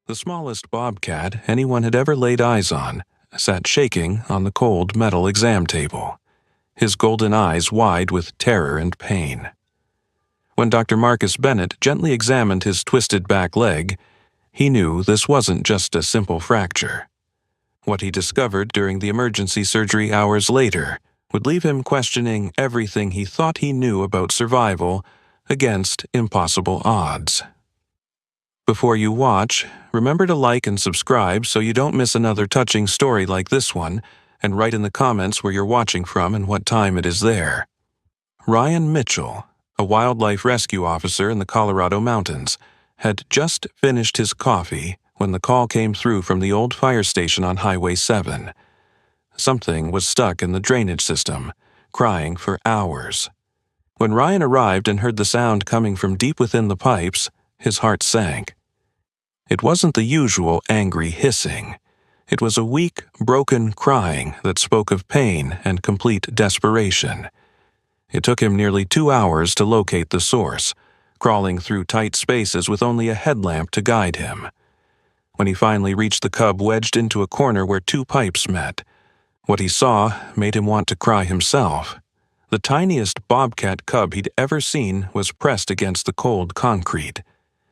The smallest bobcat anyone had ever laid eyes on sat shaking on the cold metal exam table, his golden eyes wide with terror and pain. When Dr. Marcus Bennett gently examined his twisted back leg, he knew this wasn't just a simple fracture. What he discovered during the emergency surgery hours later would leave him questioning everything he thought he knew about survival against impossible odds. Before you watch, remember to like and subscribe so you don't miss another touching story like this one, and write in the comments where you're watching from and what time it is there. Ryan Mitchell, a wildlife rescue officer in the Colorado mountains, had just finished his coffee when the call came through from the old fire station on Highway 7. Something was stuck in the drainage system, crying for hours. When Ryan arrived and heard the sound coming from deep within the pipes, his heart sank. It wasn't the usual angry hissing. It was a weak, broken crying that spoke of pain and complete desperation. It took him nearly 2 hours to locate the source, crawling through tight spaces with only a headlamp to guide him. When he finally reached the cub wedged into a corner where 2 pipes met, what he saw made him want to cry himself. The tiniest bobcat cub he'd ever seen was pressed against the cold concrete,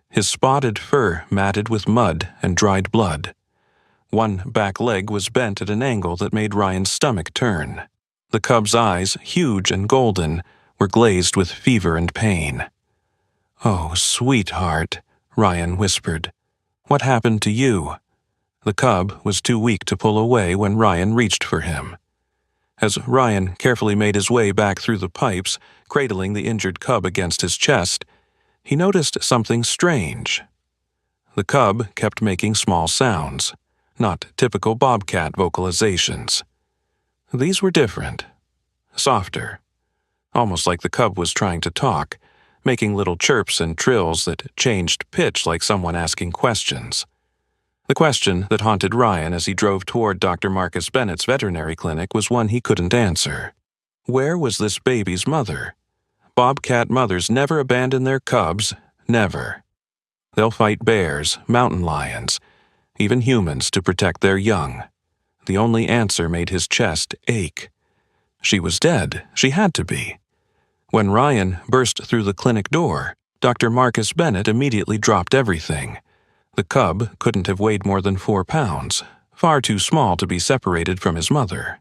his spotted fur matted with mud and dried blood. One back leg was bent at an angle that made Ryan's stomach turn. The cub's eyes, huge and golden, were glazed with fever and pain. "Oh, sweetheart," Ryan whispered. "What happened to you?" The cub was too weak to pull away when Ryan reached for him. As Ryan carefully made his way back through the pipes, cradling the injured cub against his chest, he noticed something strange. The cub kept making small sounds, not typical bobcat vocalizations. These were different, softer, almost like the cub was trying to talk, making little chirps and trills that changed pitch like someone asking questions. The question that haunted Ryan as he drove toward Dr. Marcus Bennett's veterinary clinic was one he couldn't answer. Where was this baby's mother? Bobcat mothers never abandon their cubs, never. They'll fight bears, mountain lions, even humans to protect their young. The only answer made his chest ache. She was dead. She had to be. When Ryan burst through the clinic door, Dr. Marcus Bennett immediately dropped everything. The cub couldn't have weighed more than 4 pounds, far too small to be separated from his mother.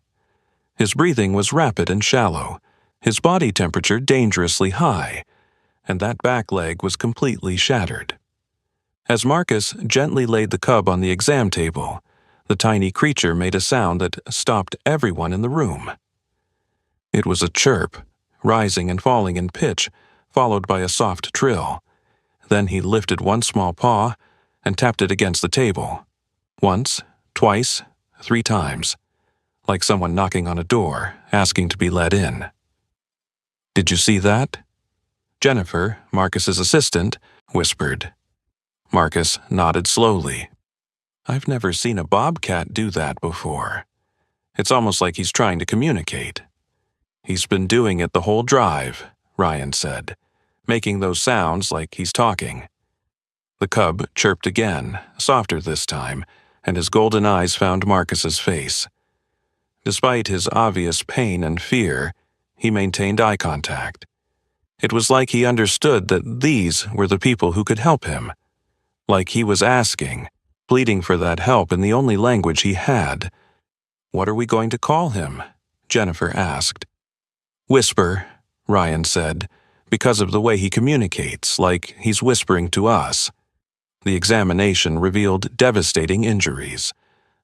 His breathing was rapid and shallow, his body temperature dangerously high, and that back leg was completely shattered. As Marcus gently laid the cub on the exam table, the tiny creature made a sound that stopped everyone in the room. It was a chirp, rising and falling in pitch, followed by a soft trill. Then he lifted one small paw and tapped it against the table. Once, twice, 3 times, like someone knocking on a door, asking to be let in. "Did you see that?" Jennifer, Marcus's assistant, whispered. Marcus nodded slowly. "I've never seen a bobcat do that before. It's almost like he's trying to communicate." "He's been doing it the whole drive," Ryan said, making those sounds like he's talking. The cub chirped again, softer this time, and his golden eyes found Marcus's face. Despite his obvious pain and fear, he maintained eye contact. It was like he understood that these were the people who could help him. Like he was asking, pleading for that help in the only language he had. "What are we going to call him?" Jennifer asked. "Whisper," Ryan said, "because of the way he communicates, like he's whispering to us." The examination revealed devastating injuries.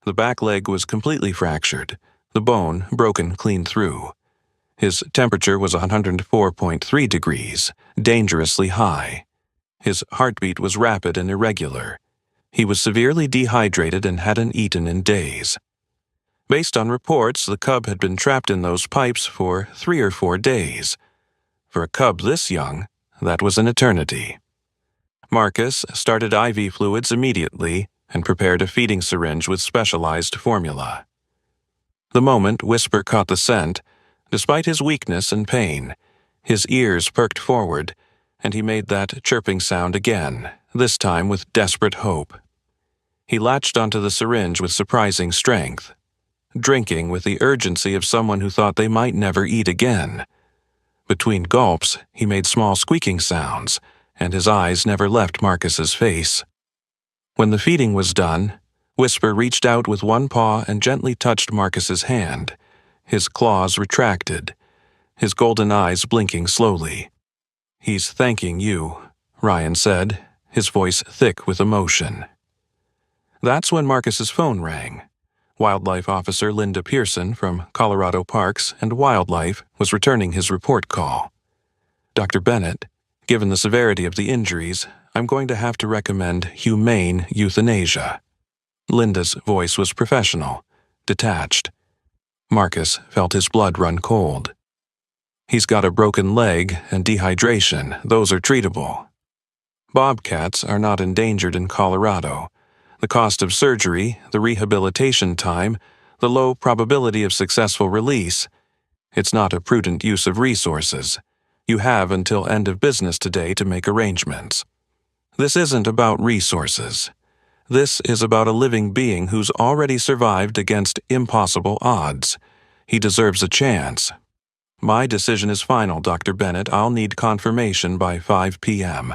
The back leg was completely fractured, the bone broken clean through. His temperature was 104.3 degrees, dangerously high. His heartbeat was rapid and irregular. He was severely dehydrated and hadn't eaten in days. Based on reports, the cub had been trapped in those pipes for 3 or 4 days. For a cub this young, that was an eternity. Marcus started IV fluids immediately and prepared a feeding syringe with specialized formula. The moment Whisper caught the scent, despite his weakness and pain, his ears perked forward, and he made that chirping sound again, this time with desperate hope. He latched onto the syringe with surprising strength, drinking with the urgency of someone who thought they might never eat again. Between gulps, he made small squeaking sounds, and his eyes never left Marcus's face. When the feeding was done, Whisper reached out with one paw and gently touched Marcus's hand. His claws retracted, his golden eyes blinking slowly. "He's thanking you," Ryan said, his voice thick with emotion. That's when Marcus's phone rang. Wildlife Officer Linda Pearson from Colorado Parks and Wildlife was returning his report call. "Dr. Bennett, given the severity of the injuries, I'm going to have to recommend humane euthanasia." Linda's voice was professional, detached. Marcus felt his blood run cold. "He's got a broken leg and dehydration. Those are treatable. Bobcats are not endangered in Colorado. The cost of surgery, the rehabilitation time, the low probability of successful release. It's not a prudent use of resources. You have until end of business today to make arrangements. This isn't about resources. This is about a living being who's already survived against impossible odds. He deserves a chance. My decision is final, Dr. Bennett. I'll need confirmation by 5 p.m.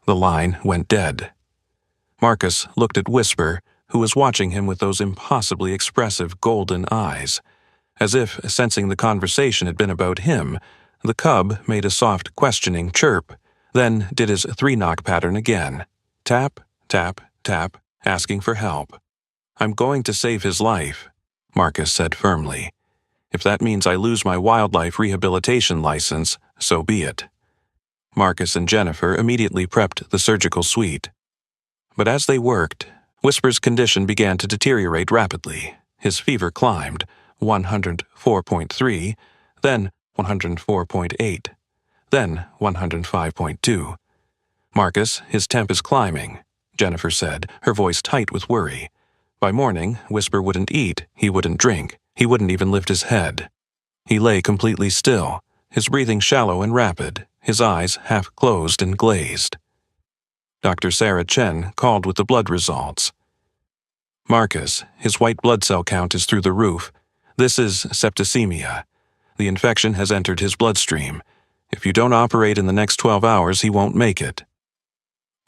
The line went dead. Marcus looked at Whisper, who was watching him with those impossibly expressive golden eyes. As if sensing the conversation had been about him, the cub made a soft questioning chirp, then did his 3-knock pattern again. Tap, tap, tap, asking for help. "I'm going to save his life," Marcus said firmly. "If that means I lose my wildlife rehabilitation license, so be it." Marcus and Jennifer immediately prepped the surgical suite. But as they worked, Whisper's condition began to deteriorate rapidly. His fever climbed, 104.3, then 104.8, then 105.2. "Marcus, his temp is climbing," Jennifer said, her voice tight with worry. By morning, Whisper wouldn't eat, he wouldn't drink, he wouldn't even lift his head. He lay completely still, his breathing shallow and rapid, his eyes half closed and glazed. Dr. Sarah Chen called with the blood results. "Marcus, his white blood cell count is through the roof. This is septicemia. The infection has entered his bloodstream. If you don't operate in the next 12 hours, he won't make it."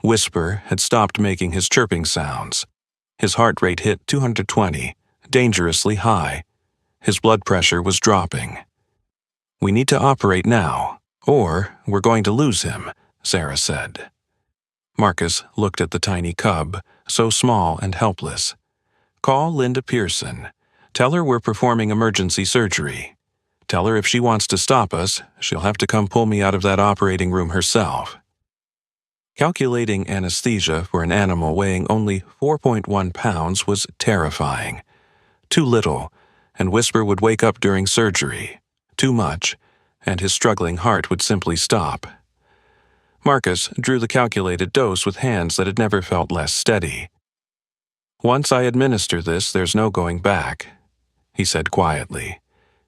Whisper had stopped making his chirping sounds. His heart rate hit 220, dangerously high. His blood pressure was dropping. "We need to operate now, or we're going to lose him," Sarah said. Marcus looked at the tiny cub, so small and helpless. "Call Linda Pearson. Tell her we're performing emergency surgery. Tell her if she wants to stop us, she'll have to come pull me out of that operating room herself." Calculating anesthesia for an animal weighing only 4.1 pounds was terrifying. Too little, and Whisper would wake up during surgery. Too much, and his struggling heart would simply stop. Marcus drew the calculated dose with hands that had never felt less steady. "Once I administer this, there's no going back," he said quietly.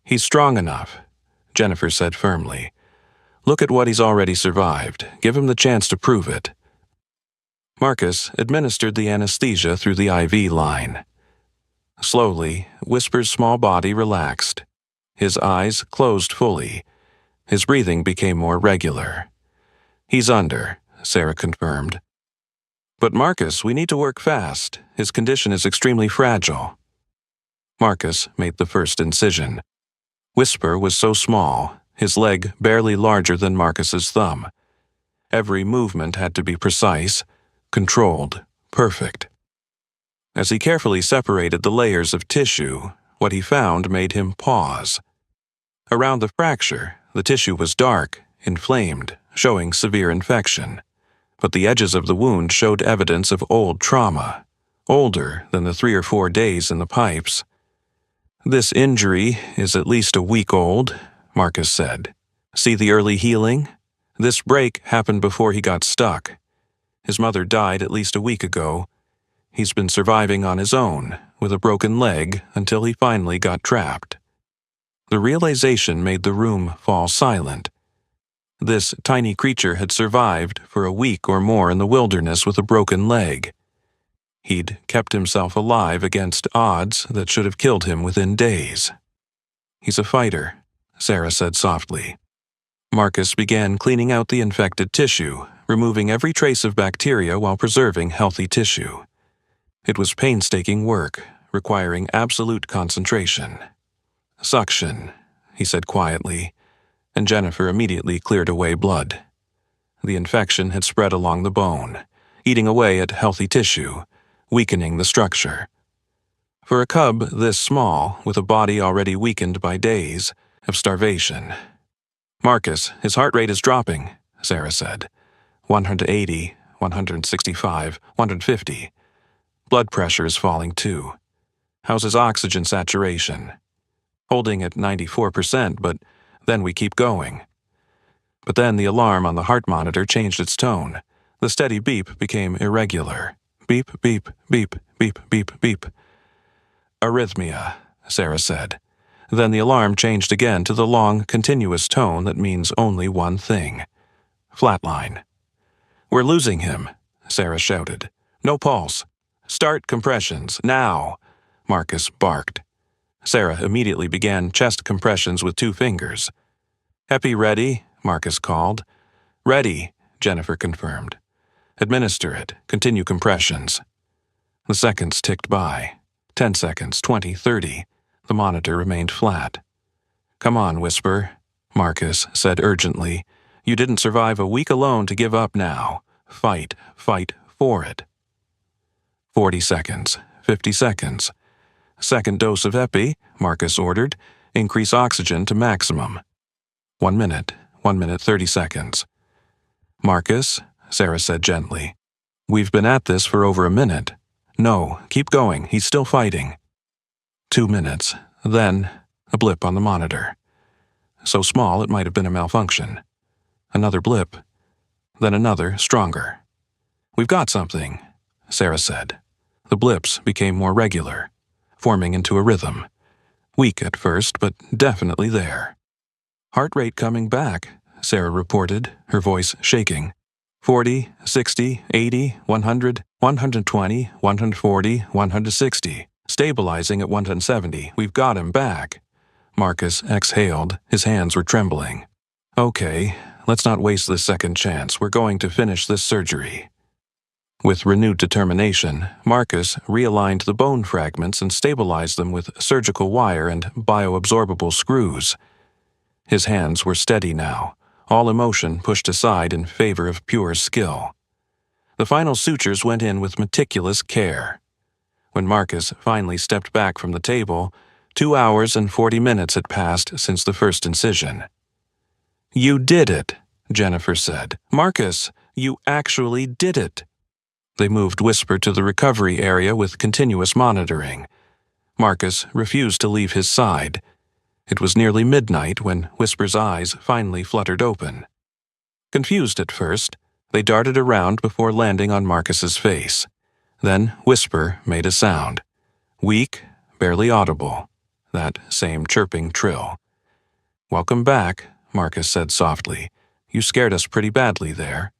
"He's strong enough," Jennifer said firmly. "Look at what he's already survived. Give him the chance to prove it." Marcus administered the anesthesia through the IV line. Slowly, Whisper's small body relaxed. His eyes closed fully. His breathing became more regular. "He's under," Sarah confirmed. "But Marcus, we need to work fast. His condition is extremely fragile." Marcus made the first incision. Whisper was so small, his leg barely larger than Marcus's thumb. Every movement had to be precise, controlled, perfect. As he carefully separated the layers of tissue, what he found made him pause. Around the fracture, the tissue was dark, inflamed, showing severe infection. But the edges of the wound showed evidence of old trauma, older than the 3 or 4 days in the pipes. "This injury is at least a week old," Marcus said. "See the early healing? This break happened before he got stuck. His mother died at least a week ago. He's been surviving on his own, with a broken leg, until he finally got trapped." The realization made the room fall silent. This tiny creature had survived for a week or more in the wilderness with a broken leg. He'd kept himself alive against odds that should have killed him within days. "He's a fighter," Sarah said softly. Marcus began cleaning out the infected tissue, removing every trace of bacteria while preserving healthy tissue. It was painstaking work, requiring absolute concentration. "Suction," he said quietly, and Jennifer immediately cleared away blood. The infection had spread along the bone, eating away at healthy tissue, weakening the structure. For a cub this small, with a body already weakened by days of starvation. "Marcus, his heart rate is dropping," Sarah said. 180, 165, 150. Blood pressure is falling too. "How's his oxygen saturation?" "Holding at 94%, but then we keep going." But then the alarm on the heart monitor changed its tone. The steady beep became irregular. Beep, beep, beep, beep, beep, beep. "Arrhythmia," Sarah said. Then the alarm changed again to the long, continuous tone that means only one thing. "Flatline." "We're losing him," Sarah shouted. "No pulse. Start compressions, now," Marcus barked. Sarah immediately began chest compressions with 2 fingers. "Epi ready," Marcus called. "Ready," Jennifer confirmed. "Administer it. Continue compressions." The seconds ticked by. 10 seconds, 20, 30. The monitor remained flat. "Come on, Whisper," Marcus said urgently. "You didn't survive a week alone to give up now. Fight, fight for it." 40 seconds, 50 seconds. "Second dose of Epi," Marcus ordered. "Increase oxygen to maximum." 1 minute, 1 minute 30 seconds. "Marcus," Sarah said gently. "We've been at this for over a minute." "No, keep going, he's still fighting." 2 minutes, then a blip on the monitor. So small it might have been a malfunction. Another blip, then another, stronger. "We've got something," Sarah said. The blips became more regular, forming into a rhythm. Weak at first, but definitely there. "Heart rate coming back," Sarah reported, her voice shaking. 40, 60, 80, 100, 120, 140, 160. Stabilizing at 170. "We've got him back." Marcus exhaled. His hands were trembling. "Okay, let's not waste this second chance. We're going to finish this surgery." With renewed determination, Marcus realigned the bone fragments and stabilized them with surgical wire and bioabsorbable screws. His hands were steady now, all emotion pushed aside in favor of pure skill. The final sutures went in with meticulous care. When Marcus finally stepped back from the table, 2 hours and 40 minutes had passed since the first incision. "You did it," Jennifer said. "Marcus, you actually did it." They moved Whisper to the recovery area with continuous monitoring. Marcus refused to leave his side. It was nearly midnight when Whisper's eyes finally fluttered open. Confused at first, they darted around before landing on Marcus's face. Then Whisper made a sound. Weak, barely audible. That same chirping trill. "Welcome back," Marcus said softly. "You scared us pretty badly there."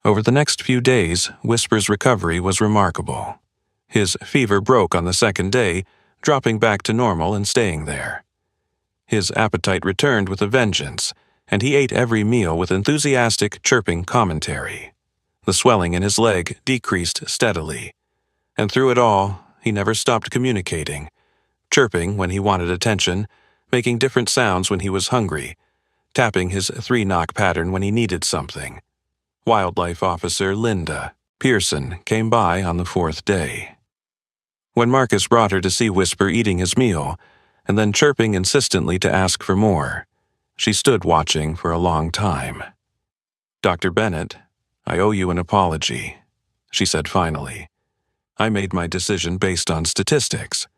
Over the next few days, Whisper's recovery was remarkable. His fever broke on the second day, dropping back to normal and staying there. His appetite returned with a vengeance, and he ate every meal with enthusiastic, chirping commentary. The swelling in his leg decreased steadily, and through it all, he never stopped communicating, chirping when he wanted attention, making different sounds when he was hungry, tapping his 3-knock pattern when he needed something. Wildlife Officer Linda Pearson came by on the 4th day. When Marcus brought her to see Whisper eating his meal, and then chirping insistently to ask for more, she stood watching for a long time. "Dr. Bennett, I owe you an apology," she said finally. "I made my decision based on statistics.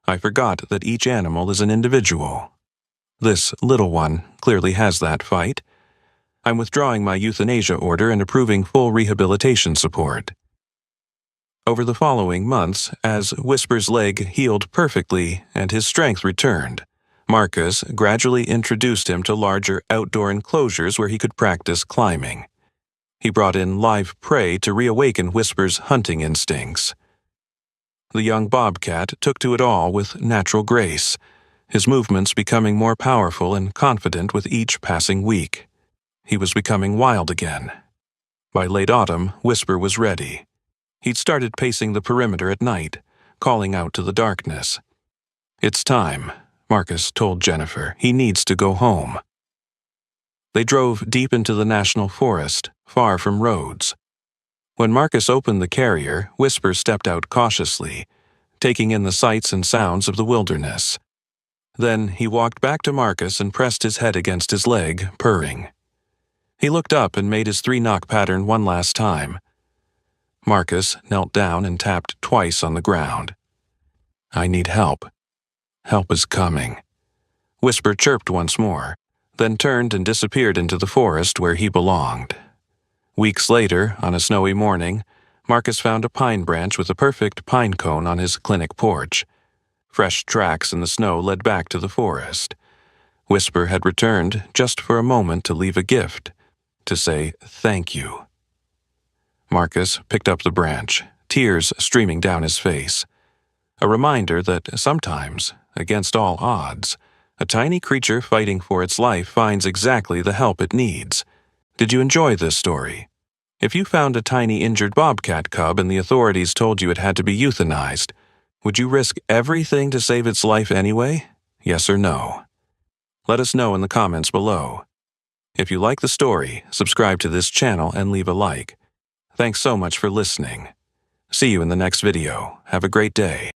I forgot that each animal is an individual. This little one clearly has that fight. I'm withdrawing my euthanasia order and approving full rehabilitation support." Over the following months, as Whisper's leg healed perfectly and his strength returned, Marcus gradually introduced him to larger outdoor enclosures where he could practice climbing. He brought in live prey to reawaken Whisper's hunting instincts. The young bobcat took to it all with natural grace, his movements becoming more powerful and confident with each passing week. He was becoming wild again. By late autumn, Whisper was ready. He'd started pacing the perimeter at night, calling out to the darkness. "It's time," Marcus told Jennifer. "He needs to go home." They drove deep into the national forest, far from roads. When Marcus opened the carrier, Whisper stepped out cautiously, taking in the sights and sounds of the wilderness. Then he walked back to Marcus and pressed his head against his leg, purring. He looked up and made his 3-knock pattern one last time. Marcus knelt down and tapped twice on the ground. "I need help. Help is coming." Whisper chirped once more, then turned and disappeared into the forest where he belonged. Weeks later, on a snowy morning, Marcus found a pine branch with a perfect pine cone on his clinic porch. Fresh tracks in the snow led back to the forest. Whisper had returned just for a moment to leave a gift, to say thank you. Marcus picked up the branch, tears streaming down his face. A reminder that sometimes, against all odds, a tiny creature fighting for its life finds exactly the help it needs. Did you enjoy this story? If you found a tiny injured bobcat cub and the authorities told you it had to be euthanized, would you risk everything to save its life anyway? Yes or no? Let us know in the comments below. If you like the story, subscribe to this channel and leave a like. Thanks so much for listening. See you in the next video. Have a great day.